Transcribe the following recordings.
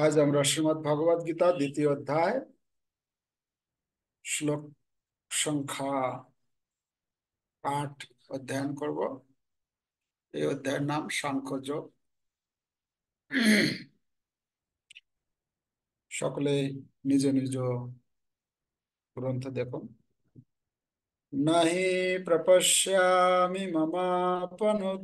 আজ আমরা শ্রীমদ্ ভগবদ গীতা দ্বিতীয় অধ্যায় শ্লোক সংখ্যা 8 অধ্যয়ন করব। এই অধ্যায়ের নাম সাংখ্যযোগ। সকলে নিজ নিজ গ্রন্থ দেখুন। নাহি প্রপশ্যামি মমাপনুদ্যাৎ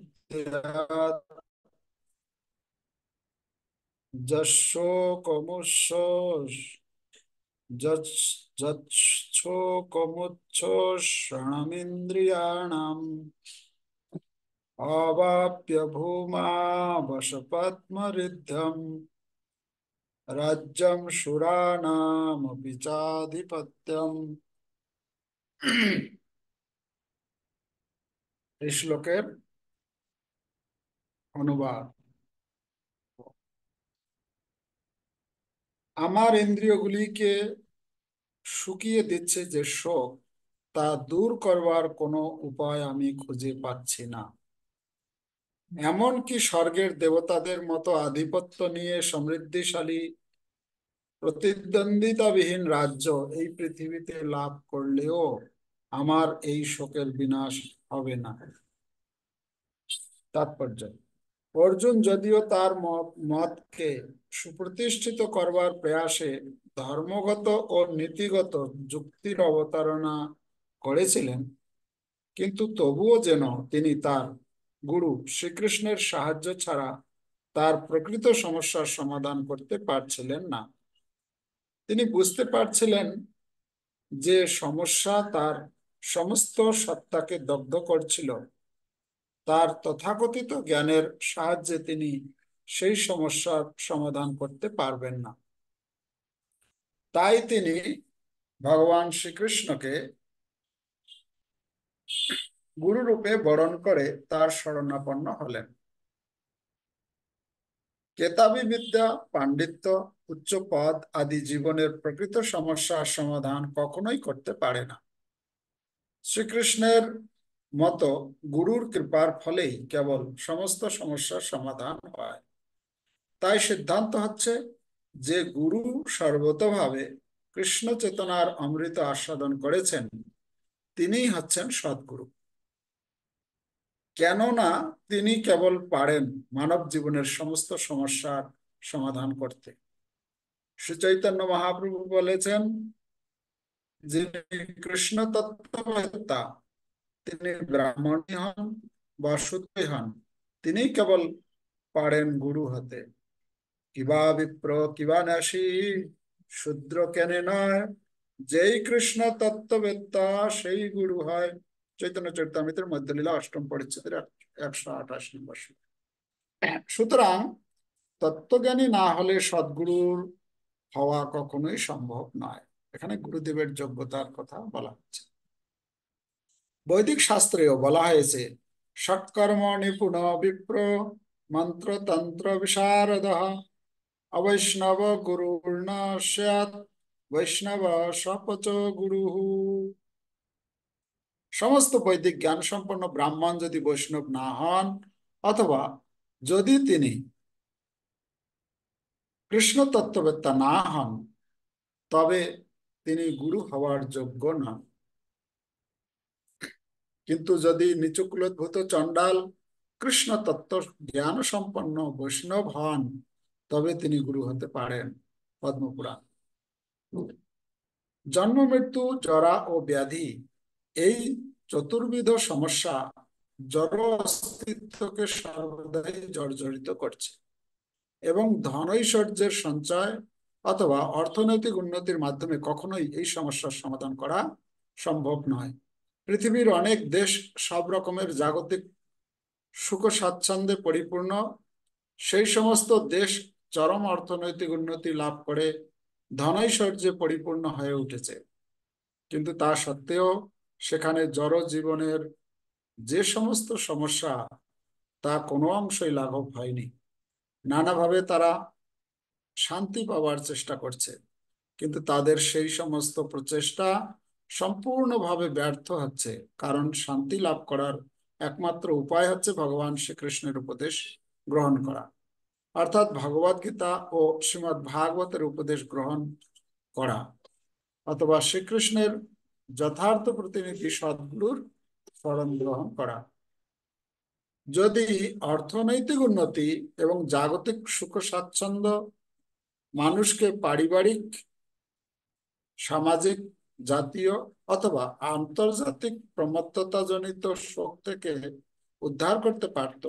যচ্ছোকমুচ্ছ্রণমিন্দ্রিয়াণাম अवाप्य भूमा वशपत्मऋद्धम् राज्यं सुराणामपि चाधिपत्यम्। এই শ্লোকের অনুবাদ। আমার ইন্দ্রিয়গুলিকে শুকিয়ে দিচ্ছে যে শোক, তা দূর করবার কোনো উপায় আমি খুঁজে পাচ্ছি না। এমনকি স্বর্গের দেবতাদের মতো আধিপত্য নিয়ে সমৃদ্ধিশালী প্রতিদ্বন্দ্বিতাবিহীন রাজ্য এই পৃথিবীতে লাভ করলেও আমার এই শোকের বিনাশ হবে না। তাৎপর্য: অর্জুন যদিও তার মতকে সুপ্রতিষ্ঠিত করবার প্রয়াসে ধর্মগত ও নীতিগত যুক্তির অবতারণা করেছিলেন, কিন্তু তবুও যেন তিনি তার গুরু শ্রীকৃষ্ণের সাহায্য ছাড়া তার প্রকৃত সমস্যার সমাধান করতে পারছিলেন না। তিনি বুঝতে পারছিলেন যে সমস্যা তার সমস্ত সত্তাকে দগ্ধ করছিল, তার তথাকথিত জ্ঞানের সাহায্যে তিনি সেই সমস্যার সমাধান করতে পারবেন না। তাই তিনি ভগবান শ্রীকৃষ্ণকে গুরুরূপে বরণ করে তার শরণাপন্ন হলেন। কেতাবী বিদ্যা, পাণ্ডিত্য, উচ্চ পদ আদি জীবনের প্রকৃত সমস্যার সমাধান কখনোই করতে পারে না। শ্রীকৃষ্ণের মতো গুরুর কৃপার ফলেই কেবল সমস্ত সমস্যার সমাধান হয়। তাই সিদ্ধান্ত হচ্ছে যে গুরু সর্বতোভাবে কৃষ্ণ চেতনার অমৃত আস্বাদন করেছেন, তিনিই হচ্ছেন সদ্গুরু। কেননা তিনি কেবল পারেন মানব জীবনের সমস্ত সমস্যার সমাধান করতে। শ্রী চৈতন্য মহাপ্রভু বলেছেন, যিনি কৃষ্ণ তত্ত্ববেত্তা, তিনি ব্রাহ্মণই হন বা শূদ্রই হন, তিনি কেবল পারেন গুরু হতে। কিবা বিপ্র কিবা ন্যাসী, শূদ্র কেনে নয়, যেই কৃষ্ণ তত্ত্ববেত্তা সেই গুরু হয়। চৈতন্য চরিতামৃতের মধ্যলীলা ৮ম পরিচ্ছেদের ১২৮ নম্বর শ্লোক। সুতরাং তত্ত্বজ্ঞানী না হলে সদ্গুরুর হওয়া কখনোই সম্ভব নয়। এখানে গুরুদেবের যোগ্যতার কথা বলা হচ্ছে। বৈদিক শাস্ত্রেও বলা হয়েছে, সৎকর্ম নিপুণ বিপ্র মন্ত্রতন্ত্র বিশারদ অবৈষ্ণব গুরুর্ন স্যাৎ বৈষ্ণব সপচ গুরু। সমস্ত বৈদিক জ্ঞান সম্পন্ন ব্রাহ্মণ যদি বৈষ্ণব না হন, অথবা যদি তিনি কৃষ্ণ তত্ত্ববেত্তা না হন, তবে তিনি গুরু হওয়ার যোগ্য নন। কিন্তু যদি নিচুকুলোদ্ভূত চণ্ডাল কৃষ্ণ তত্ত্ব জ্ঞান সম্পন্ন বৈষ্ণব হন, তবে তিনি গুরু হতে পারেন। পদ্মপুরাণ। জন্ম, মৃত্যু, জরা ও ব্যাধি, এই চতুর্বিধ সমস্যা জড় অস্তিত্বকে সর্বদাই জর্জরিত করছে, এবং ধন ঐশ্বর্যের সঞ্চয় অথবা অর্থনৈতিক উন্নতির মাধ্যমে কখনোই এই সমস্যার সমাধান করা সম্ভব নয়। পৃথিবীর অনেক দেশ সব রকমের জাগতিক সুখ স্বাচ্ছন্দ্যে পরিপূর্ণ। সেই সমস্ত দেশ চরম অর্থনৈতিক উন্নতি লাভ করে ধনৈশ্বর্যে পরিপূর্ণ হয়ে উঠেছে, কিন্তু তা সত্ত্বেও সেখানে জড় জীবনের যে সমস্ত সমস্যা, তা কোনো অংশই লাঘব হয়নি। নানাভাবে তারা শান্তি পাওয়ার চেষ্টা করছে, কিন্তু তাদের সেই সমস্ত প্রচেষ্টা সম্পূর্ণভাবে ব্যর্থ হচ্ছে, কারণ শান্তি লাভ করার একমাত্র উপায় হচ্ছে ভগবান শ্রীকৃষ্ণের উপদেশ গ্রহণ করা। অর্থাৎ ভগবদ গীতা ও শ্রীমদ্ ভাগবতের উপদেশ গ্রহণ করা অথবা শ্রীকৃষ্ণের যথার্থ প্রতিনিধি সদ্গুরুর শরণ গ্রহণ করা। যদি অর্থনৈতিক উন্নতি এবং জাগতিক সুখ স্বাচ্ছন্দ্য মানুষকে পারিবারিক, সামাজিক, জাতীয় অথবা আন্তর্জাতিক প্রমত্ততাজনিত শোক থেকে উদ্ধার করতে পারত,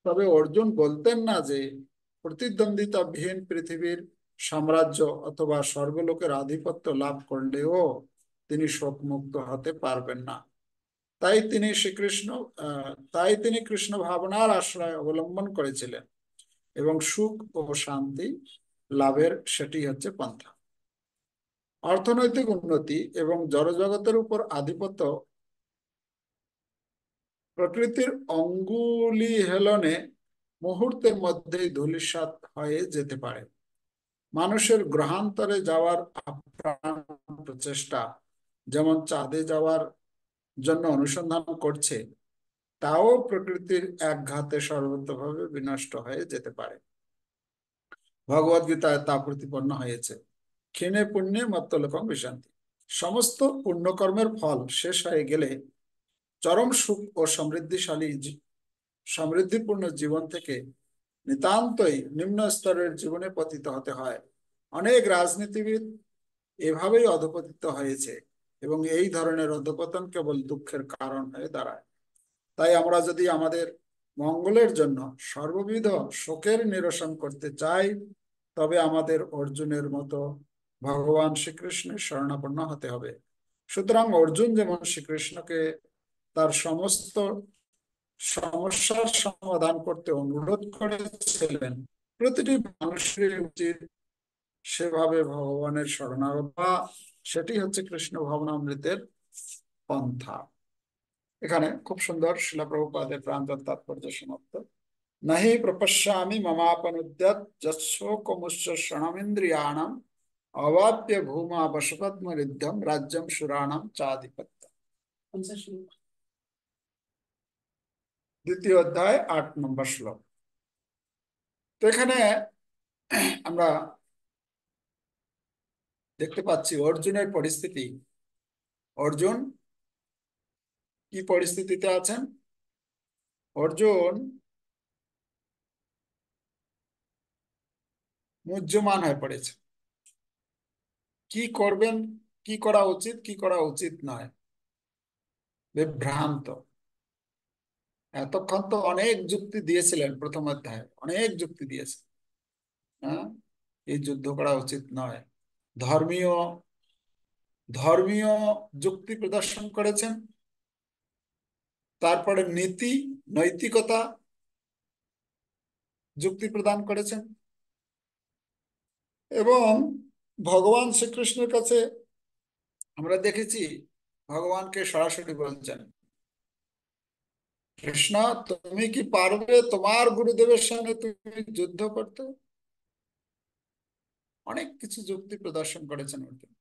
তবে অর্জুন বলতেন না যে প্রতিদ্বন্দ্বিতাবিহীন পৃথিবীর সাম্রাজ্য অথবা স্বর্গলোকের আধিপত্য লাভ করলেও তিনি শোকমুক্ত হতে পারবেন না। তাই তিনি শ্রীকৃষ্ণ তাই তিনি কৃষ্ণ ভাবনার আশ্রয় অবলম্বন করেছিলেন এবং সুখ ও শান্তি লাভের সেটি হচ্ছে পন্থা। অর্থনৈতিক উন্নতি এবং জড়জগতের উপর আধিপত্য প্রকৃতির অঙ্গুলি হেলনে মুহূর্তের মধ্যেই ধূলিসাৎ হয়ে যেতে পারে। মানুষের গ্রহান্তরে যাওয়ার আপ্রাণ প্রচেষ্টা যেমন চাঁদে যাওয়ার জন্য অনুসন্ধান করছে, তাও প্রকৃতির একঘাতে সর্বতভাবে বিনষ্ট হয়ে যেতে পারে। ভগবদ গীতায় তা প্রতিপন্ন হয়েছে। ক্ষীণে পুণ্যে মত্তলোকং বিশান্তি। সমস্ত পুণ্যকর্মের ফল শেষ হয়ে গেলে চরম সুখ ও সমৃদ্ধিপূর্ণ জীবন থেকে নিতান্তই নিম্ন স্তরের জীবনে পতিত হতে হয়। অনেক রাজনীতিবিদ এভাবেই অধপতিত হয়েছে এবং এই ধরনের অধপতন কেবল দুঃখের কারণ হয়ে দাঁড়ায়। তাই আমরা যদি আমাদের মঙ্গলের জন্য সর্ববিধ শোকের নিরসন করতে চাই, তবে আমাদের অর্জুনের মতো ভগবান শ্রীকৃষ্ণের শরণাপন্ন হতে হবে। সুতরাং অর্জুন যেমন শ্রীকৃষ্ণকে তার সমস্ত সমস্যার সমাধান করতে অনুরোধ করেছিলেন, প্রতিটি মানুষের উচিত সেভাবে ভগবানের শরণাগত হওয়া। সেটি হচ্ছে কৃষ্ণ ভাবনামৃতের পন্থা। এখানে খুব সুন্দর শিলা প্রভুপাদের প্রান্তর তাৎপর্য সমাপ্ত। নাহি প্রপশ্যামি মমাপনুদ্যত যৎশোকমুচ্চ শরণমিন্দ্রিয়াণাম অবাপ্য ভূমা বশপদ্মরিদ্ধম রাজ্যম সুরাণাম চাধিপত্য। দ্বিতীয় অধ্যায় 8 নম্বর শ্লোক। তো এখানে আমরা দেখতে পাচ্ছি অর্জুনের পরিস্থিতি। অর্জুন কি পরিস্থিতিতে আছেন? অর্জুন মুহ্যমান হয়ে পড়েছে। কি করবেন, কি করা উচিত, কি করা উচিত নয়, বিভ্রান্ত। এতক্ষণ তো অনেক যুক্তি দিয়েছিলেন, প্রথম অধ্যায়ে অনেক যুক্তি দিয়েছে। হ্যাঁ, এই যুদ্ধ করা উচিত নয়, ধর্মীয় ধর্মীয় যুক্তি প্রদর্শন করেছেন। তারপরে নীতি, নৈতিকতা যুক্তি প্রদান করেছেন এবং ভগবান শ্রীকৃষ্ণের কাছে আমরা দেখেছি ভগবানকে সরাসরি বলছেন, কৃষ্ণ তুমি কি পারবে তোমার গুরুদেবের সঙ্গে তুমি যুদ্ধ করতে? অনেক কিছু যুক্তি প্রদর্শন করেছেন অর্জুন।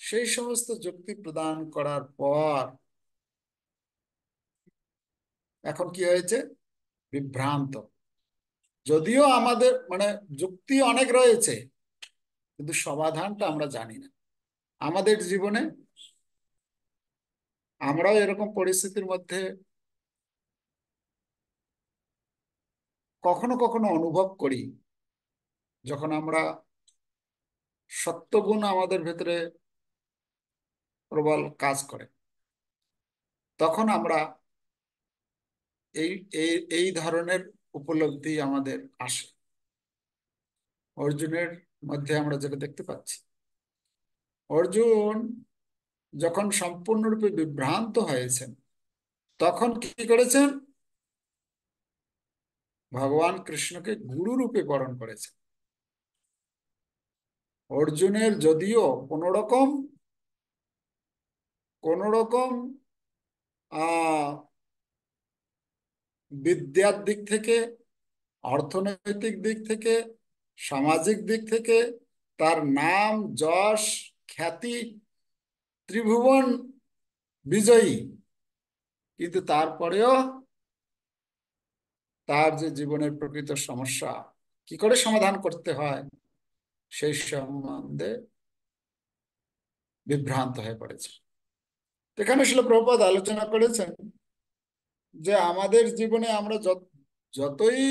সেই সমস্ত যুক্তি প্রদান করার পর এখন কি হয়েছে? বিভ্রান্ত। যদিও আমাদের মানে যুক্তি অনেক রয়েছে, কিন্তু সমাধানটা আমরা জানি না। আমাদের জীবনে আমরাও এরকম পরিস্থিতির মধ্যে কখনো কখনো অনুভব করি, যখন আমরা সত্যগুণ আমাদের ভেতরে প্রবল কাজ করে, তখন আমরা এই এই এই ধরনের উপলব্ধি আমাদের আসে। অর্জুনের মধ্যে আমরা যেটা দেখতে পাচ্ছি, অর্জুন যখন সম্পূর্ণরূপে বিভ্রান্ত হয়েছেন, তখন কি করেছেন? ভগবান কৃষ্ণকে গুরু রূপে বরণ করেছেন। অর্জুনের যদিও কোন রকম আহ বিদ্যার দিক থেকে, অর্থনৈতিক দিক থেকে, সামাজিক দিক থেকে তার নাম, যশ, খ্যাতি ত্রিভুবন বিজয়ী, কিন্তু তারপরেও তার যে জীবনের প্রকৃত সমস্যা কি করে সমাধান করতে হয় সেই সম্বন্ধে বিভ্রান্ত হয়ে পড়েছে। এখানে শিল প্রভুপাদ আলোচনা করেছেন যে আমাদের জীবনে আমরা যতই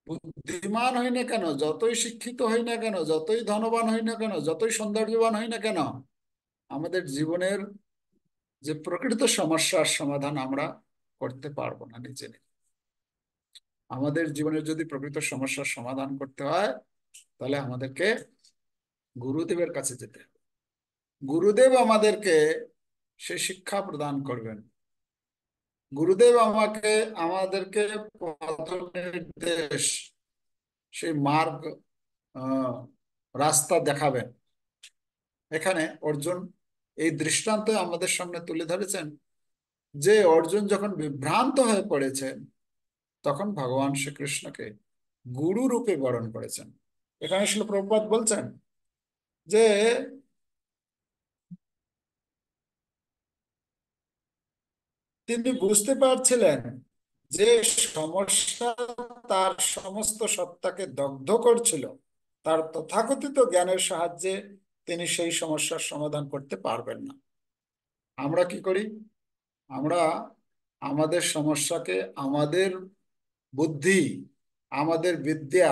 বুদ্ধিমান হই না কেন, যতই শিক্ষিত হই না কেন, যতই ধনবান হই না কেন, যতই সৌন্দর্যবান হই না কেন, আমাদের জীবনের যে প্রকৃত সমস্যার সমাধান আমরা করতে পারবো না নিজে নিজে। আমাদের জীবনের যদি প্রকৃত সমস্যার সমাধান করতে হয় তাহলে আমাদেরকে গুরুদেবের কাছে যেতে হবে। গুরুদেব আমাদেরকে সে শিক্ষা প্রদান করবেন। গুরুদেব আমাদেরকে পথ নির্দেশ, সেই মার্গ, আহ, রাস্তা দেখাবেন। এখানে অর্জুন এই দৃষ্টান্ত আমাদের সামনে তুলে ধরেছেন যে অর্জুন যখন বিভ্রান্ত হয়ে পড়েছেন তখন ভগবান শ্রীকৃষ্ণকে গুরু রূপে বরণ করেছেন। এখানে শিল প্রভুপাদ বলছেন যে তিনি বুঝতে পারছিলেন যে সমস্যা তার সমস্ত সত্তাকে দগ্ধ করছিল, তার তথাকথিত জ্ঞানের সাহায্যে তিনি সেই সমস্যার সমাধান করতে পারবেন না। আমরা কি করি? আমরা আমাদের সমস্যাকে আমাদের বুদ্ধি, আমাদের বিদ্যা,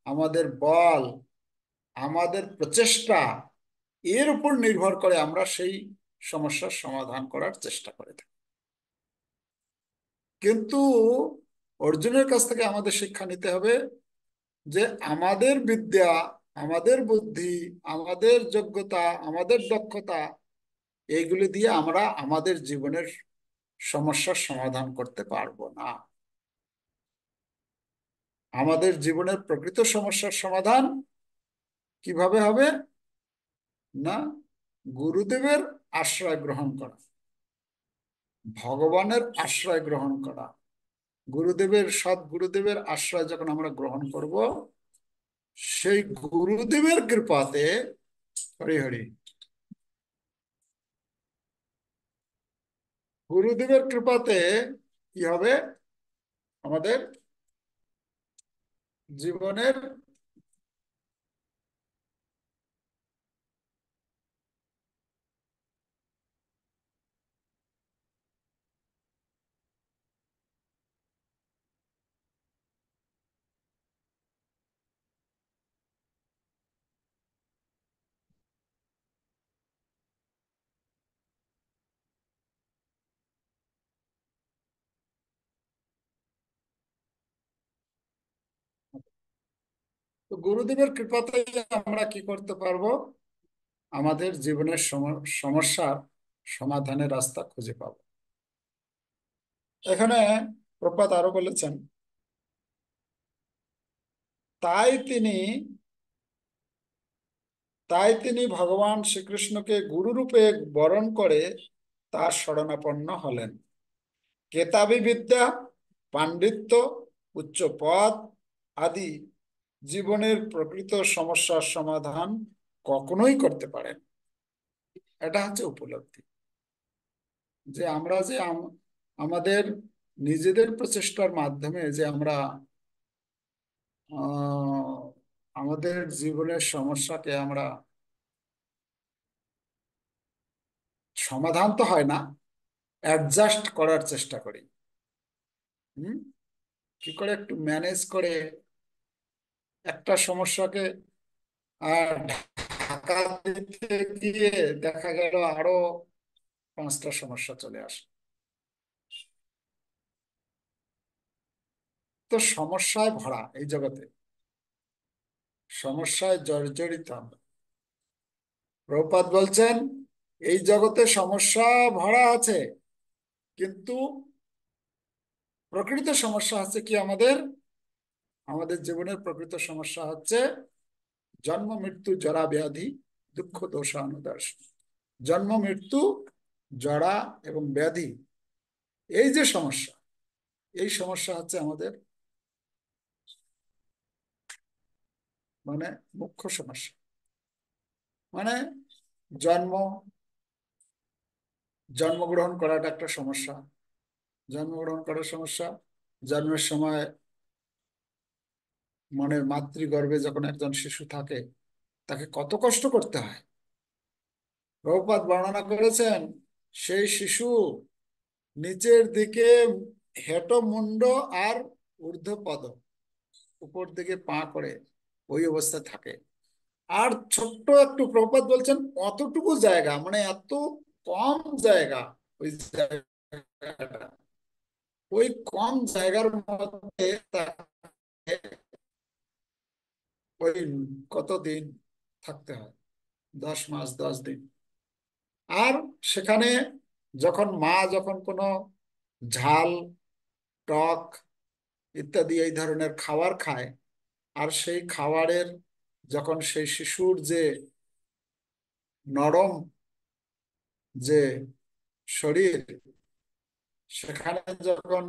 আমাদের বল, আমাদের প্রচেষ্টা, এর উপর নির্ভর করে আমরা সেই সমস্যার সমাধান করার চেষ্টা করে থাকি। কিন্তু অর্জুনের কাছ থেকে আমাদের শিক্ষা নিতে হবে যে আমাদের বিদ্যা, আমাদের বুদ্ধি, আমাদের যোগ্যতা, আমাদের দক্ষতা, এইগুলি দিয়ে আমরা আমাদের জীবনের সমস্যার সমাধান করতে পারবো না। আমাদের জীবনের প্রকৃত সমস্যার সমাধান কিভাবে হবে? না, গুরুদেবের আশ্রয় গ্রহণ করা, ভগবানের আশ্রয় গ্রহণ করা। গুরুদেবের, সৎ গুরুদেবের আশ্রয় যখন আমরা গ্রহণ করব, সেই গুরুদেবের কৃপাতে, হরি হরি, গুরুদেবের কৃপাতে কি হবে? আমাদের জীবনের তো গুরুদেবের কৃপাতে আমরা কি করতে পারবো? আমাদের জীবনের সমস্যার সমাধানের রাস্তা খুঁজে পাবো। এখানে প্রপাত আরো বলেছেন, তাই তিনি তাই তিনি ভগবান শ্রীকৃষ্ণকে গুরুরূপে বরণ করে তার শরণাপন্ন হলেন। কেতাবী বিদ্যা, পাণ্ডিত্য, উচ্চ পদ আদি জীবনের প্রকৃত সমস্যার সমাধান কখনোই করতে পারেন। এটা হচ্ছে উপলব্ধি যে আমরা যে আমাদের নিজেদের প্রচেষ্টার মাধ্যমে যে আমরা আহ, আমাদের জীবনের সমস্যাকে আমরা, সমাধান তো হয় না, অ্যাডজাস্ট করার চেষ্টা করি। হুম, কি করে একটু ম্যানেজ করে একটা সমস্যাকে আর ঢাকা দিতে গিয়ে দেখা গেল আরো 5টা সমস্যা চলে আসে। তো সমস্যায় ভরা এই জগতে, সমস্যায় জর্জরিত আমরা। প্রভুপাদ বলছেন এই জগতে সমস্যা ভরা আছে, কিন্তু প্রকৃত সমস্যা হচ্ছে কি? আমাদের আমাদের জীবনের প্রকৃত সমস্যা হচ্ছে জন্ম মৃত্যু জরা ব্যাধি দুঃখ দোষানুদর্শ। জন্ম মৃত্যু, জরা এবং ব্যাধি, এই যে সমস্যা, এই সমস্যা হচ্ছে আমাদের মানে মুখ্য সমস্যা। মানে জন্ম, জন্মগ্রহণ করাটা একটা সমস্যা, জন্মগ্রহণ করার সমস্যা। জন্মের সময় মানে মাতৃগর্ভে যখন একজন শিশু থাকে তাকে কত কষ্ট করতে হয়। প্রভুপাদ বর্ণনা করেছেন সেই শিশু নিচের দিকে হেঁটো মুন্ড আর ঊর্ধ্বপদ, উপর দিকে পা করে ওই অবস্থায় থাকে। আর ছোট্ট একটু, প্রভুপাদ বলছেন অতটুকু জায়গা, মানে এত কম জায়গা ওই জায়গাটা, ওই কম জায়গার মধ্যে তাকে ওই কতদিন থাকতে হয়, 10 মাস 10 দিন। আর সেখানে যখন মা যখন কোনো ঝাল, টক ইত্যাদি এই ধরনের খাবার খায়, আর সেই খাবারের যখন সেই শিশুর যে নরম যে শরীর, সেখানে যখন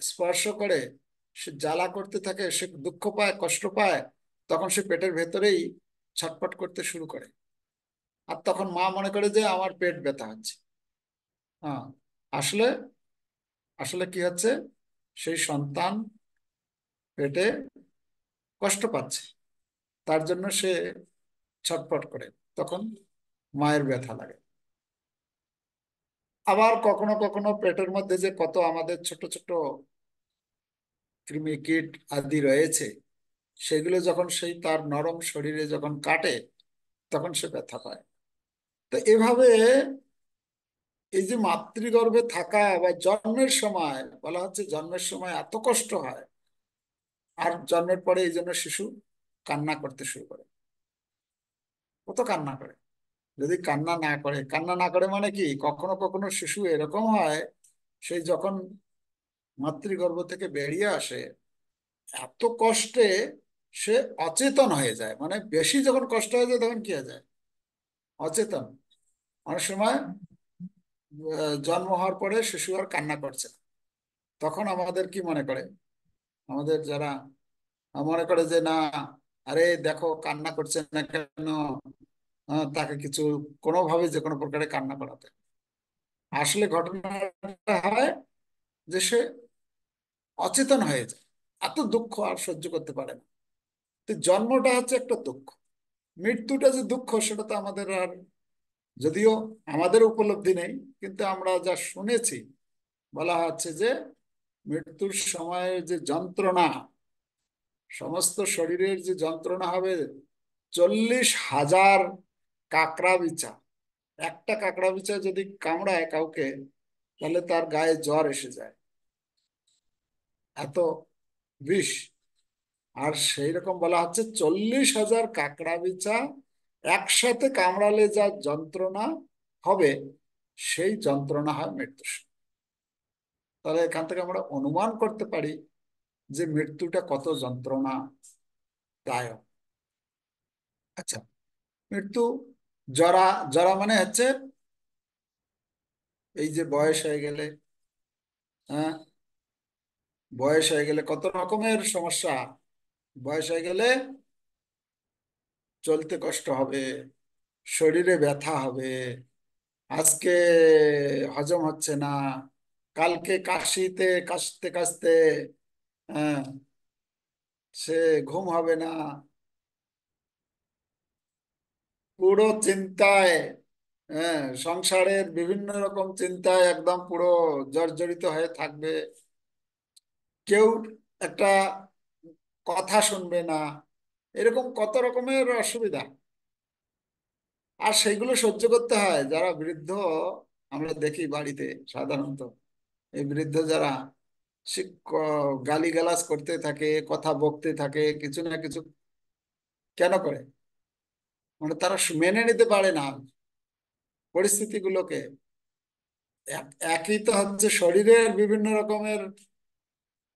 স্পর্শ করে সে জ্বালা করতে থাকে, সে দুঃখ পায়, কষ্ট পায়, তখন সে পেটের ভেতরেই ছটফট করতে শুরু করে। আর তখন মা মনে করে যে আমার পেট ব্যথা হচ্ছে। হ্যাঁ, আসলে আসলে কি হচ্ছে, সেই সন্তান পেটে কষ্ট পাচ্ছে, তার জন্য সে ছটফট করে, তখন মায়ের ব্যথা লাগে। আবার কখনো কখনো পেটের মধ্যে যে কত আমাদের ছোট ছোট কৃমি কীট আদি রয়েছে, সেগুলো যখন সেই তার নরম শরীরে যখন কাটে, তখন সে ব্যথা পায়। তো এভাবে এই যে মাতৃগর্ভে থাকা বা জন্মের সময়, বলা হচ্ছে জন্মের সময় এত কষ্ট হয়, আর জন্মের পরে এই জন্য শিশু কান্না করতে শুরু করে। কত কান্না করে! যদি কান্না না করে, কান্না না করে মানে কি, কখনো কখনো শিশু এরকম হয়, সেই যখন মাতৃগর্ভ থেকে বেরিয়ে আসে এত কষ্টে সে অচেতন হয়ে যায়। মানে বেশি যখন কষ্ট হয়ে যায় তখন কি হয়ে যায়, অচেতন। অনেক সময় জন্ম হওয়ার পরে শিশু আর কান্না করছে না। তখন আমাদের কি মনে করে, আমাদের যারা মনে করে যে না, আরে দেখো কান্না করছে না কেন, তাকে কিছু কোনোভাবে যে কোনো প্রকারে কান্না করাতে। আসলে ঘটনাটা হয় যে সে অচেতন হয়ে যায়, এত দুঃখ আর সহ্য করতে পারে না। তো জন্মটা হচ্ছে একটা দুঃখ, মৃত্যুটা যে দুঃখ সেটা তো আমাদের আর, যদিও আমাদের উপলব্ধি নেই, কিন্তু আমরা যা শুনেছি, বলা হচ্ছে যে মৃত্যুর সময়ে যে যন্ত্রণা, সমস্ত শরীরের যে যন্ত্রণা হবে, 40,000 কাকড়া বিচা, একটা কাকড়া বিচা যদি কামড়ায় কাউকে, তাহলে তার গায়ে জ্বর এসে যায়, এত বিষ। আর সেই রকম বলা হচ্ছে 40,000 কাকড়া বিচা একসাথে কামড়ালে যা যন্ত্রণা হবে, সেই যন্ত্রণা হয় মৃত্যুর সময়। তাহলে এখান থেকে আমরা অনুমান করতে পারি যে মৃত্যুটা কত যন্ত্রণাদায়ক। আচ্ছা, মৃত্যু, জরা, জরা মানে হচ্ছে এই যে বয়স হয়ে গেলে, হ্যাঁ, বয়স হয়ে গেলে কত রকমের সমস্যা। বয়স হয়ে গেলে চলতে কষ্ট হবে, শরীরে ব্যথা হবে, আজকে হজম হচ্ছে না, কালকে কাশিতে কাশতে কাশতে, হ্যাঁ, সে ঘুম হবে না, পুরো চিন্তায়, হ্যাঁ, সংসারের বিভিন্ন রকম চিন্তায় একদম পুরো জর্জরিত হয়ে থাকবে। কেউ একটা কথা শুনবে না, এরকম কত রকমের অসুবিধা। আর সেইগুলো সহ্য করতে হয় যারা বৃদ্ধ, আমরা দেখি বাড়িতে সাধারণত এই বৃদ্ধ যারা গালিগালাজ করতে থাকে, কথা বকতে থাকে, কিছু না কিছু কেন করে, মানে তারা মেনে নিতে পারে না পরিস্থিতিগুলোকে। একই তো হচ্ছে শরীরের বিভিন্ন রকমের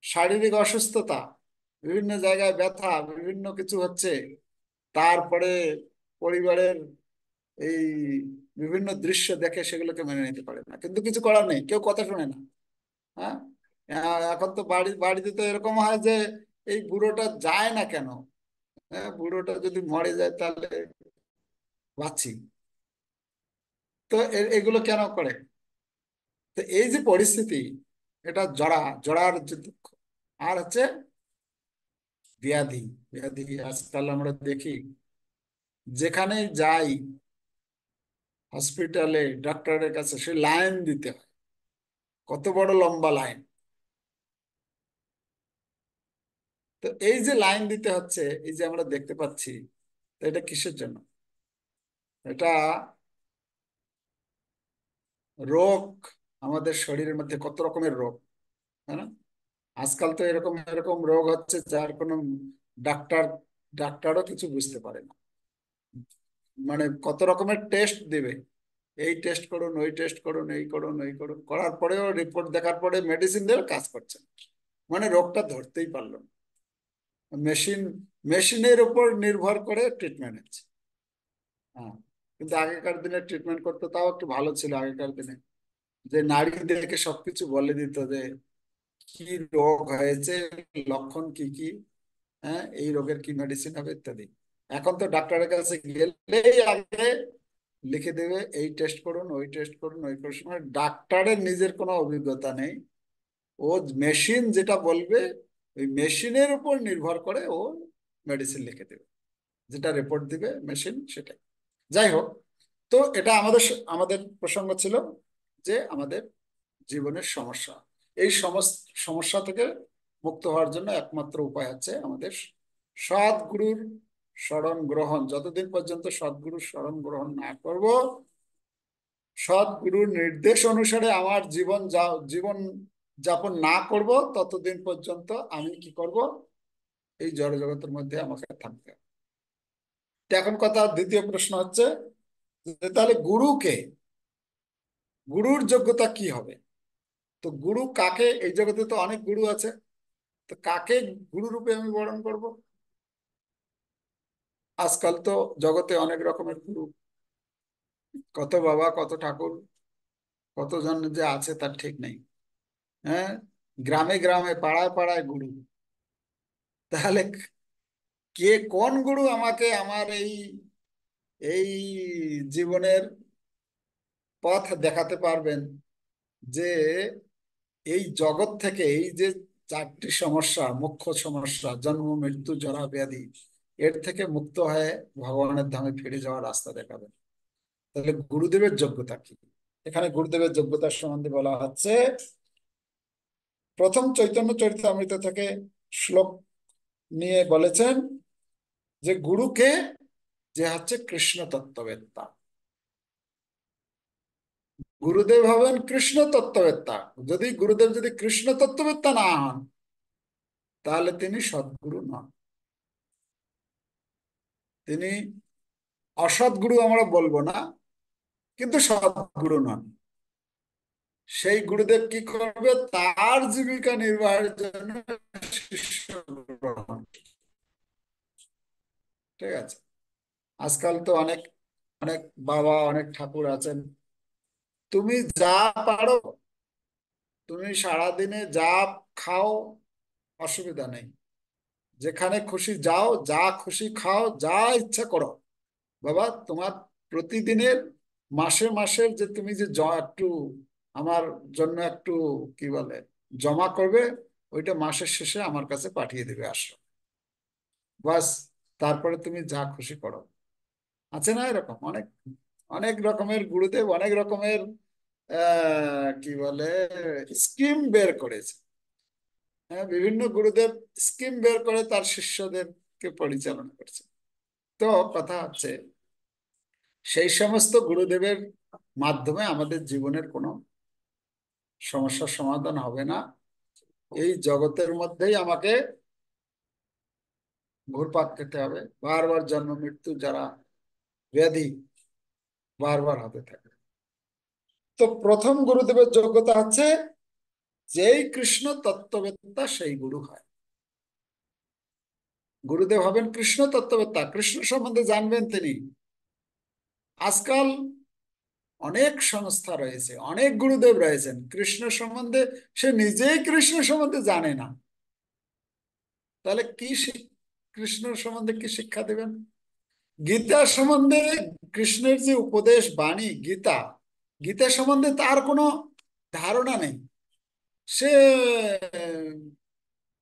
শারীরিক অসুস্থতা, বিভিন্ন জায়গায় ব্যথা, বিভিন্ন কিছু হচ্ছে, তারপরে পরিবারের এই বিভিন্ন দৃশ্য দেখে সেগুলোকে মেনে নিতে পারে না, কিন্তু কিছু করার নেই, কেউ কথা শোনে না। হ্যাঁ, এখন তো বাড়িতে তো এরকম হয় যে এই বুড়োটা যায় না কেন, হ্যাঁ, বুড়োটা যদি মরে যায় তাহলে বাঁচি। তো এগুলো কেন করে? তো এই যে পরিস্থিতি, এটা জড়া, জড়ার যে দুঃখ। আর হচ্ছে ব্যাধি। ব্যাধি আজকাল আমরা দেখি, যেখানে যাই হসপিটালে ডাক্তারের কাছে, সে লাইন দিতে হয়, কত বড় লম্বা লাইন। তো এই যে লাইন দিতে হচ্ছে, এই যে আমরা দেখতে পাচ্ছি, তো এটা কিসের জন্য? এটা রোগ, আমাদের শরীরের মধ্যে কত রকমের রোগ, তাই না? আজকাল তো এরকম এরকম রোগ হচ্ছে যার কোনো ডাক্তার ডাক্তারও কিছু বুঝতে পারে না। মানে কত রকমের টেস্ট দিবে, এই টেস্ট করুন, ওই টেস্ট করুন, এই করুন, ওই করুন, করার পরেও রিপোর্ট দেখার পরে মেডিসিন দিয়ে কাজ করছে না। মানে রোগটা ধরতেই পারলো না। মেশিন, মেশিনের উপর নির্ভর করে ট্রিটমেন্ট হচ্ছে। হ্যাঁ, কিন্তু আগেকার দিনে ট্রিটমেন্ট করতে তাও একটু ভালো ছিল আগেকার দিনে, যে নারীদেরকে সবকিছু বলে দিত যে কি রোগ হয়েছে, লক্ষণ কি কি, হ্যাঁ এই রোগের কি মেডিসিন হবে ইত্যাদি। এখন তো ডাক্তারের কাছে গেলেই আগে লিখে দেবে, এই টেস্ট করুন, ওই টেস্ট করুন, ওই করুন। মানে ডাক্তারের নিজের কোনো অভিজ্ঞতা নেই, ও মেশিন যেটা বলবে ওই মেশিনের উপর নির্ভর করে ও মেডিসিন লিখে দেবে, যেটা রিপোর্ট দিবে মেশিন সেটাই। যাই হোক, তো এটা আমাদের আমাদের প্রসঙ্গ ছিল যে আমাদের জীবনের সমস্যা। এই সমস্যা থেকে মুক্ত হওয়ার জন্য একমাত্র উপায় হচ্ছে আমাদের সদ্গুরুর শরণ গ্রহণ। যতদিন পর্যন্ত সদ্গুরুর শরণ গ্রহণ না করব, সদ্গুরুর নির্দেশ অনুসারে আমার জীবন যাপন না করব, ততদিন পর্যন্ত আমি কি করব? এই জড় জগতের মধ্যে আমাকে থাকতে হবে। তো এখন কথা, দ্বিতীয় প্রশ্ন হচ্ছে যে তাহলে গুরুকে, গুরুর যোগ্যতা কি হবে? তো গুরু কাকে? এই জগতে তো অনেক গুরু আছে, তো কাকে গুরু রূপে আমি বরণ করব? আজকাল তো জগতে অনেক রকমের গুরু, কত বাবা, কত ঠাকুর, কতজন যে আছে তার ঠিক নেই। হ্যাঁ, গ্রামে গ্রামে, পাড়ায় পাড়ায় গুরু। তাহলে কে, কোন গুরু আমাকে আমার এই এই জীবনের পথ দেখাতে পারবেন, যে এই জগৎ থেকে, এই যে চারটি সমস্যা, মুখ্য সমস্যা, জন্ম মৃত্যু জরা ব্যাধি, এর থেকে মুক্ত হয়ে ভগবানের ধামে ফিরে যাওয়ার রাস্তা দেখাবেন? তাহলে গুরুদেবের যোগ্যতা কি? এখানে গুরুদেবের যোগ্যতার সম্বন্ধে বলা হচ্ছে, প্রথম চৈতন্য চরিতামৃত থেকে শ্লোক নিয়ে বলেছেন যে গুরুকে, যে হচ্ছে কৃষ্ণ তত্ত্ববেত্তা। গুরুদেব হবেন কৃষ্ণ তত্ত্ববেত্তা। যদি গুরুদেব যদি কৃষ্ণ তত্ত্ববেত্তা না হন, তাহলে তিনি সদ্গুরু নন। তিনি অসৎগুরু আমরা বলবো না, কিন্তু সদ্গুরু নন। সেই গুরুদেব কি করবে? তার জীবিকা নির্বাহের জন্য শিষ্য গ্রহণ। ঠিক আছে? আজকাল তো অনেক অনেক বাবা, অনেক ঠাকুর আছেন, তুমি যা পারো, তুমি সারাদিনে যা খাও, অসুবিধা নেই, যেখানে খুশি যাও, যা খুশি খাও, যা ইচ্ছা করো, বাবা তোমার প্রতিদিনের, মাসে মাসের যে তুমি যে একটু আমার জন্য একটু কি বলে জমা করবে, ওইটা মাসের শেষে আমার কাছে পাঠিয়ে দেবে, আসো, বাস। তারপরে তুমি যা খুশি করো। আছে না এরকম অনেক, অনেক রকমের গুরুদেব অনেক রকমের কি বলে স্কিম বের করেছে। হ্যাঁ, বিভিন্ন গুরুদেব স্কিম বের করে তার শিষ্যদেরকে পরিচালনা করছে। তো কথা হচ্ছে, সেই সমস্ত গুরুদেবের মাধ্যমে আমাদের জীবনের কোনো সমস্যার সমাধান হবে না। এই জগতের মধ্যেই আমাকে ঘুরপাক খেতে হবে, বারবার জন্ম মৃত্যু যারা ব্যাধি বারবার হতে থাকে। তো প্রথম গুরুদেবের যোগ্যতা হচ্ছে, যেই কৃষ্ণ তত্ত্ববেত্তা সেই গুরু হয়। গুরুদেব হবেন কৃষ্ণ তত্ত্ববেত্তা, কৃষ্ণ সম্বন্ধে জানবেন তিনি। আজকাল অনেক সংস্থা রয়েছে, অনেক গুরুদেব রয়েছেন, কৃষ্ণ সম্বন্ধে সে নিজেই কৃষ্ণ সম্বন্ধে জানে না, তাহলে কি কৃষ্ণ সম্বন্ধে কি শিক্ষা দেবেন? গীতা সম্বন্ধে, কৃষ্ণের যে উপদেশ বাণী গীতা, গীতা সম্বন্ধে তার কোনো ধারণা নেই। সে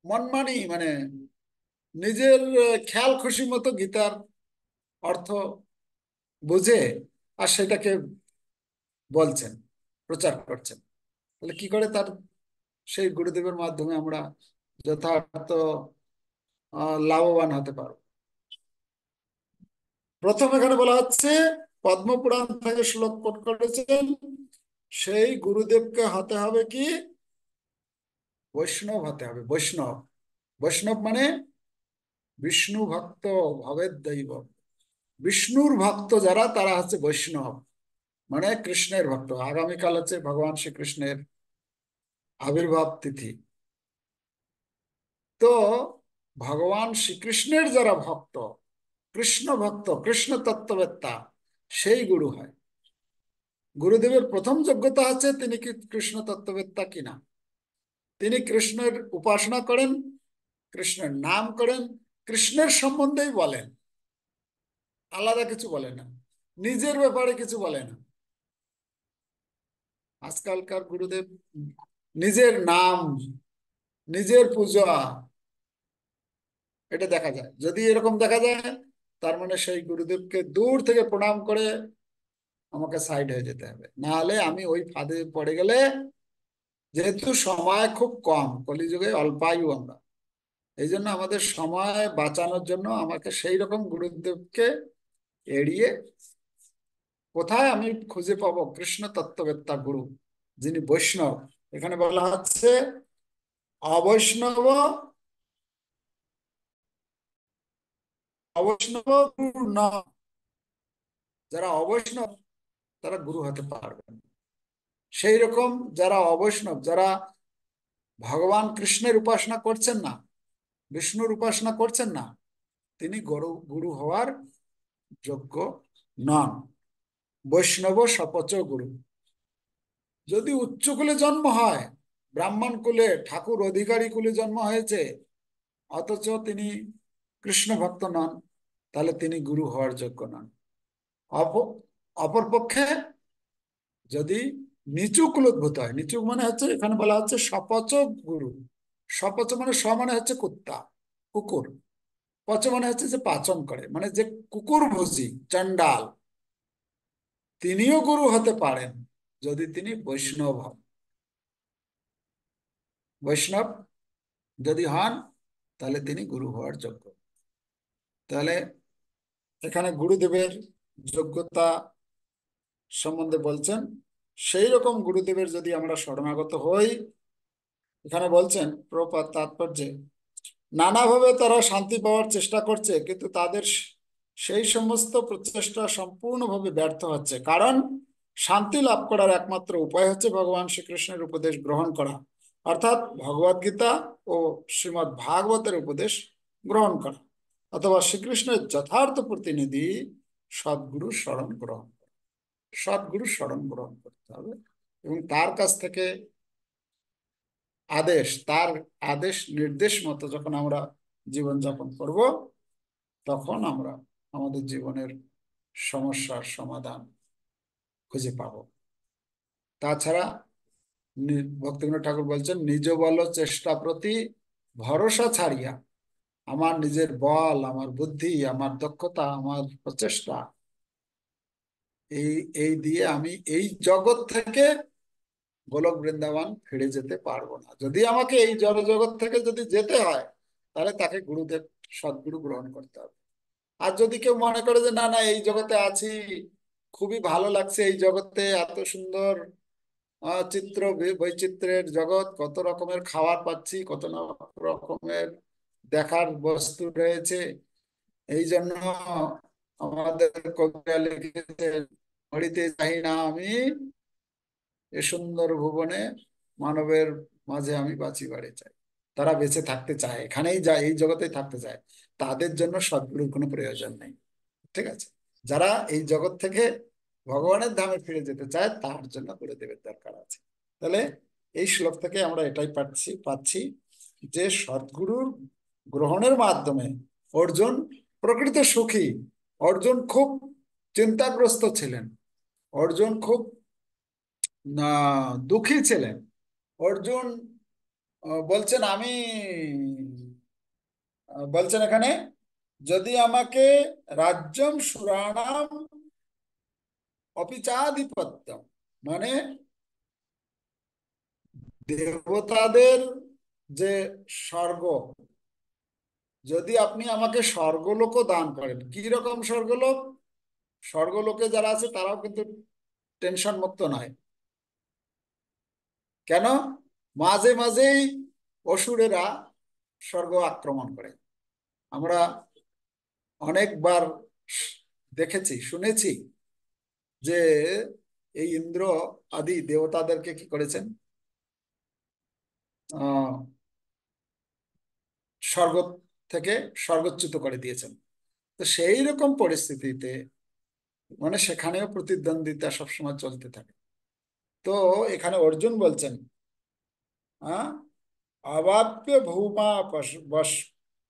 মনমানি মানে নিজের খেয়াল খুশি মতো গীতার অর্থ বুঝে আর সেটাকে বলছেন, প্রচার করছেন। তাহলে কি করে তার সেই গুরুদেবের মাধ্যমে আমরা যথার্থ লাভবান হতে পারবো? প্রথম এখানে বলা হচ্ছে, পদ্মপুরাণ থেকে শ্লোক কোট করেছেন, সেই গুরুদেবকে হতে হবে কি? বৈষ্ণব হতে হবে। বৈষ্ণব, বৈষ্ণব মানে বিষ্ণু ভক্ত ভবের দৈব। বিষ্ণুর ভক্ত যারা, তারা হচ্ছে বৈষ্ণব, মানে কৃষ্ণের ভক্ত। আগামীকাল হচ্ছে ভগবান শ্রীকৃষ্ণের আবির্ভাব তিথি। তো ভগবান শ্রীকৃষ্ণের যারা ভক্ত, কৃষ্ণ ভক্ত, কৃষ্ণ তত্ত্ববেত্তা, সেই গুরু হয়। গুরুদেবের প্রথম যোগ্যতা হচ্ছে তিনি কি কৃষ্ণ তত্ত্ববেত্তা কিনা। তিনি কৃষ্ণের উপাসনা করেন, কৃষ্ণের নাম করেন, কৃষ্ণের সম্বন্ধেই বলেন, আলাদা কিছু বলে না, নিজের ব্যাপারে কিছু বলে না। আজকালকার গুরুদেব নিজের নাম, নিজের পূজা, এটা দেখা যায়। যদি এরকম দেখা যায়, তার মানে সেই গুরুদেবকে দূর থেকে প্রণাম করে আমাকে সাইড হয়ে যেতে হবে, না হলে আমি ওই ফাঁদে পড়ে গেলে, যেহেতু সময় খুব কম, কলিযুগে অল্পায়ু আমরা, এই জন্য আমাদের সময় বাঁচানোর জন্য আমাকে সেই রকম গুরুদেবকে এড়িয়ে, কোথায় আমি খুঁজে পাবো কৃষ্ণ তত্ত্ববেত্তা গুরু যিনি বৈষ্ণব? এখানে বলা হচ্ছে অবৈষ্ণব, অবৈষ্ণব গুরু না। যারা অবৈষ্ণব তারা গুরু হতে পারবে না। সেই রকম যারা অবৈষ্ণব, যারা ভগবান কৃষ্ণের উপাসনা করছেন না, বিষ্ণুর উপাসনা করছেন না, তিনি গুরু গুরু হওয়ার যোগ্য নন। বৈষ্ণব সপচ গুরু। যদি উচ্চ কুলে জন্ম হয়, ব্রাহ্মণ কুলে, ঠাকুর অধিকারী কুলে জন্ম হয়েছে, অথচ তিনি কৃষ্ণ ভক্ত নন, তাহলে তিনি গুরু হওয়ার যোগ্য নন। অপরপক্ষে যদি নিচু কুলোদ্ভূত হয়, নিচু মানে হচ্ছে, এখানে বলা হচ্ছে সপচ গুরু। সপচ মানে স মানে হচ্ছে কুত্তা, কুকুর। পচ মানে হচ্ছে যে পাচন করে, মানে যে কুকুর ভোজী চণ্ডাল, তিনিও গুরু হতে পারেন যদি তিনি বৈষ্ণব হন। বৈষ্ণব যদি হন, তাহলে তিনি গুরু হওয়ার যোগ্য। তাহলে এখানে গুরুদেবের যোগ্যতা সম্বন্ধে বলছেন, সেই রকম গুরুদেবের যদি আমরা শরণাগত হই, এখানে বলছেন প্রপাত তাৎপর্যে, নানাভাবে তারা শান্তি পাওয়ার চেষ্টা করছে, কিন্তু তাদের সেই সমস্ত প্রচেষ্টা সম্পূর্ণভাবে ব্যর্থ হচ্ছে। কারণ শান্তি লাভ করার একমাত্র উপায় হচ্ছে ভগবান শ্রীকৃষ্ণের উপদেশ গ্রহণ করা, অর্থাৎ ভগবদ গীতা ও শ্রীমদ্ ভাগবতের উপদেশ গ্রহণ করা, অথবা শ্রীকৃষ্ণের যথার্থ প্রতিনিধি সদ্গুরু শরণ গ্রহণ করা। সদ্গুরু শরণ গ্রহণ করতে হবে এবং তার কাছ থেকে তার আদেশ নির্দেশ মতো যখন আমরা জীবনযাপন করব, তখন আমরা আমাদের জীবনের সমস্যার সমাধান খুঁজে পাব। তাছাড়া ভক্তিবিনোদ ঠাকুর বলছেন, নিজ বল চেষ্টা প্রতি ভরসা ছাড়িয়া, আমার নিজের বল, আমার বুদ্ধি, আমার দক্ষতা, আমার প্রচেষ্টা, এই এই দিয়ে আমি এই জগৎ থেকে গোলক বৃন্দাবন ফিরে যেতে পারবো না। যদি আমাকে এই জড় জগৎ থেকে যদি যেতে হয়, তাহলে তাকে গুরুদেব, সদ্গুরু গ্রহণ করতে হবে। আর যদি কেউ মনে করে যে না না, এই জগতে আছি, খুবই ভালো লাগছে, এই জগতে এত সুন্দর চিত্র বৈচিত্র্যের জগৎ, কত রকমের খাবার পাচ্ছি, কত রকমের দেখার বস্তু রয়েছে, এই জন্য আমাদের কবিরা লিখেছে, মরিতে চাই না আমি এ সুন্দর ভুবনে, মানবের মাঝে আমি বাঁচি বাড়ে চাই। তারা বেঁচে থাকতে চায়, এখানেই যায়, এই জগতেই থাকতে চায়, তাদের জন্য সদ্গুরুর কোনো প্রয়োজন নেই। ঠিক আছে? যারা এই জগৎ থেকে ভগবানের ধামে ফিরে যেতে চায়, তার জন্য গুরুদেবের দরকার আছে। তাহলে এই শ্লোক থেকে আমরা এটাই পাচ্ছি যে সদ্গুরুর গ্রহণের মাধ্যমে অর্জুন প্রকৃত সুখী। অর্জুন খুব চিন্তাগ্রস্ত ছিলেন, অর্জুন খুব দুঃখী ছিলেন, অর্জুন বলছেন আমি বলছেন এখানে, যদি আমাকে রাজ্যম সুরাণাম অপিচাধিপত্যম, মানে দেবতাদের যে স্বর্গ, যদি আপনি আমাকে স্বর্গলোকও দান করেন। কি রকম স্বর্গলোক? স্বর্গলোকে যারা আছে তারাও কিন্তু টেনশন মুক্ত নয়। কেন? মাঝে মাঝেই অসুরেরা স্বর্গ আক্রমণ করে। আমরা অনেকবার দেখেছি, শুনেছি যে এই ইন্দ্র আদি দেবতাদেরকে কি করেছেন, আহ স্বর্গ থেকে স্বর্গচ্যুত করে দিয়েছেন। তো সেই রকম পরিস্থিতিতে মানে সেখানেও প্রতিদ্বন্দ্বিতা সবসময় চলতে থাকে। তো এখানে অর্জুন বলছেন, হ্যাঁ, অবাপ্য ভূমা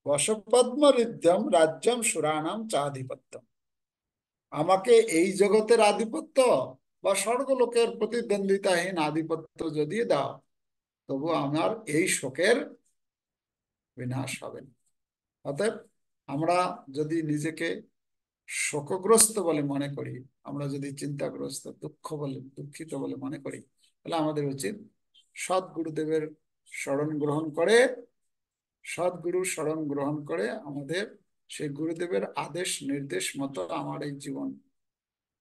বশপদ্মরিদ্ধম রাজ্যম সুরাণাম চাধিপত্যম, আমাকে এই জগতের আধিপত্য বা স্বর্গলোকের প্রতিদ্বন্দ্বিতাহীন আধিপত্য যদি দাও, তবু আমার এই শোকের বিনাশ হবে না। অতএব আমরা যদি নিজেকে শোকগ্রস্ত বলে মনে করি, আমরা যদি চিন্তাগ্রস্ত দুঃখিত বলে মনে করি, তাহলে আমাদের উচিত সদ্গুরুদেবের শরণ গ্রহণ করে, সদ্গুরুর শরণ গ্রহণ করে আমাদের সেই গুরুদেবের আদেশ নির্দেশ মতো আমার এই জীবন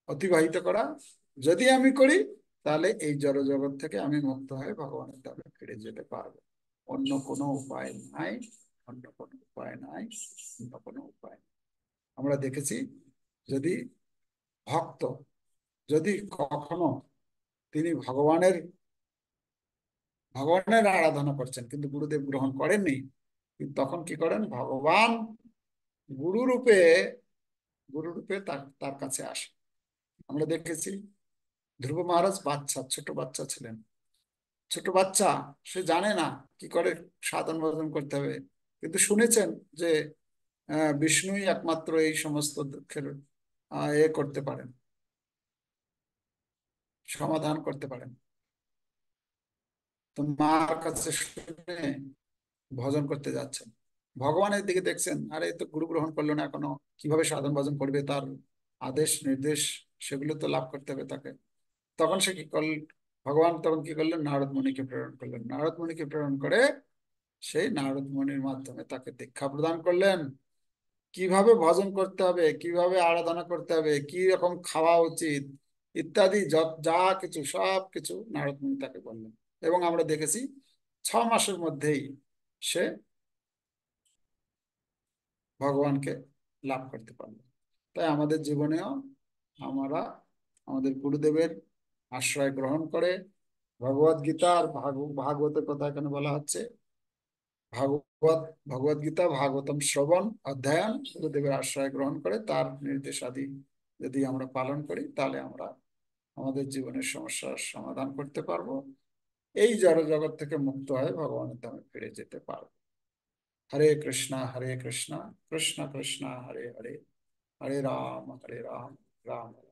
অতিবাহিত করা। যদি আমি করি, তাহলে এই জড়জগৎ থেকে আমি মুক্ত হয়ে ভগবানের ধামে ফিরে যেতে পারবো। অন্য কোনো উপায় নাই, অন্য কোনো উপায় নাই, অন্য কোনো উপায় নেই। আমরা দেখেছি, যদি ভক্ত যদি কখনো তিনি ভগবানের আরাধনা করছেন কিন্তু গুরুদেব গ্রহণ করেননি, কিন্তু তখন কি করেন, ভগবান গুরু রূপে গুরু রূপে তার তার কাছে আসে। আমরা দেখেছি ধ্রুব মহারাজ বাচ্চা, ছোট বাচ্চা ছিলেন। ছোট বাচ্চা, সে জানে না কি করে সাধন ভজন করতে হবে, কিন্তু শুনেছেন যে বিষ্ণুই একমাত্র এই সমস্ত দুঃখের করতে পারেন, সমাধান করতে পারেন। তো মার কাছে শুনে ভজন করতে যাচ্ছেন, ভগবানের দিকে দেখছেন, আরে এ তো গুরু গ্রহণ করলো না এখনো, কিভাবে সাধন ভজন করবে, তার আদেশ নির্দেশ সেগুলো তো লাভ করতে হবে তাকে। তখন সে কি করল, ভগবান তখন কি করলেন, নারদ মুনিকে প্রেরণ করলেন। নারদ মুনিকে প্রেরণ করে সেই নারদ মুনির মাধ্যমে তাকে দীক্ষা প্রদান করলেন, কিভাবে ভজন করতে হবে, কিভাবে আরাধনা করতে হবে, কি রকম খাওয়া উচিত ইত্যাদি যা কিছু সব কিছু নারদ মুনি তাকে বললেন। এবং আমরা দেখেছি 6 মাসের মধ্যেই সে ভগবানকে লাভ করতে পারলো। তাই আমাদের জীবনেও আমরা আমাদের গুরুদেবের আশ্রয় গ্রহণ করে ভগবদ গীতা আর ভাগবতের কথা এখানে বলা হচ্ছে, ভাগবত ভগবদ গীতা ভাগবতম শ্রবণ অধ্যয়ন, গুরুদেবের আশ্রয় গ্রহণ করে তার নির্দেশাদি যদি আমরা পালন করি, তাহলে আমরা আমাদের জীবনের সমস্যার সমাধান করতে পারবো, এই জড় জগৎ থেকে মুক্ত হয়ে ভগবানের ধামে ফিরে যেতে পারবো। হরে কৃষ্ণা হরে কৃষ্ণা কৃষ্ণ কৃষ্ণ হরে হরে, হরে রাম হরে রাম রাম রাম।